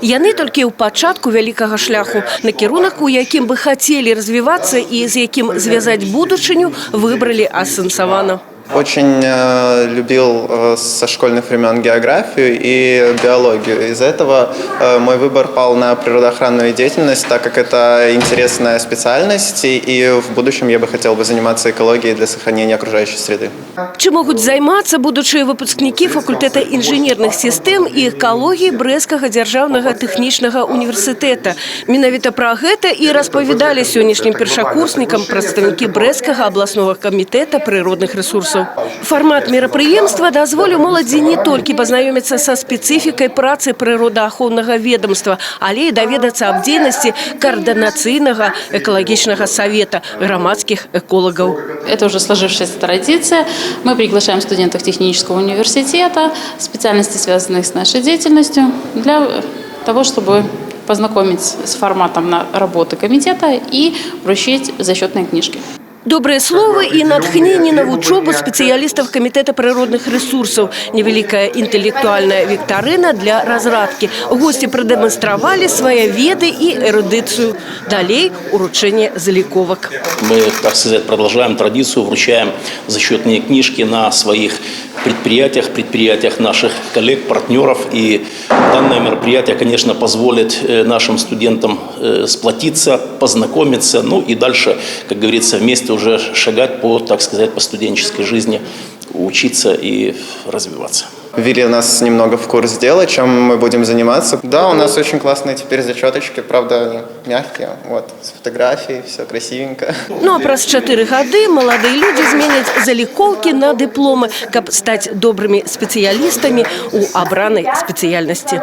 Яны толькі ў пачатку вялікага шляху. Накірунак, у якім бы хацелі развівацца і з якім звязаць будучыню, выбралі асэнсавана. Очень любил со школьных времен географию и биологию. Из-за этого мой выбор пал на природоохранную деятельность, так как это интересная специальность, и в будущем я бы хотел бы заниматься экологией для сохранения окружающей среды. Чым могуць займацца будучыя выпускнікі факультэта інжынерных сістэм і экалогіі Брэсцкага дзяржаўнага тэхнічнага універсітэта? Менавіта пра гэта і распавядалі сённяшнім першакурснікам прадстаўнікі Брэсцкага абласнога камітэта прыродных рэсурсаў. Формат мерапрыемства дазволіў моладзі не толькі пазнаёміцца са спецыфікай працы прыродаахоўнага ведомства, але і даведацца аб дзейнасці координацыйнага экалагічнага савета грамадскіх эколагаў. Это уже сложившаяся традиция. Мы приглашаем студентов технического университета, специальностей, связанных с нашей деятельностью, для того, чтобы познакомить с форматом работы комитета и вручить зачетные книжки. Добрые словы и натхнение на вучобу специалистов Комитета природных ресурсов. Невеликая интеллектуальная викторина для разрадки. Гости продемонстрировали свои веды и эрудицию. Далее уручение заликовок. Мы, так сказать, продолжаем традицию, вручаем зачетные книжки на своих предприятиях наших коллег, партнеров. И данное мероприятие, конечно, позволит нашим студентам сплотиться, познакомиться, ну и дальше, как говорится, вместе уже шагать по, так сказать, по студенческой жизни, учиться и развиваться. Ввели нас немного в курс дела, чем мы будем заниматься. Да, у нас очень классные теперь зачеточки, правда, они мягкие, вот, с фотографией, все красивенько. Ну а праз 4 гады молодые люди зменяць заліковки на дипломы, каб стать добрыми специалистами у абранной специальности.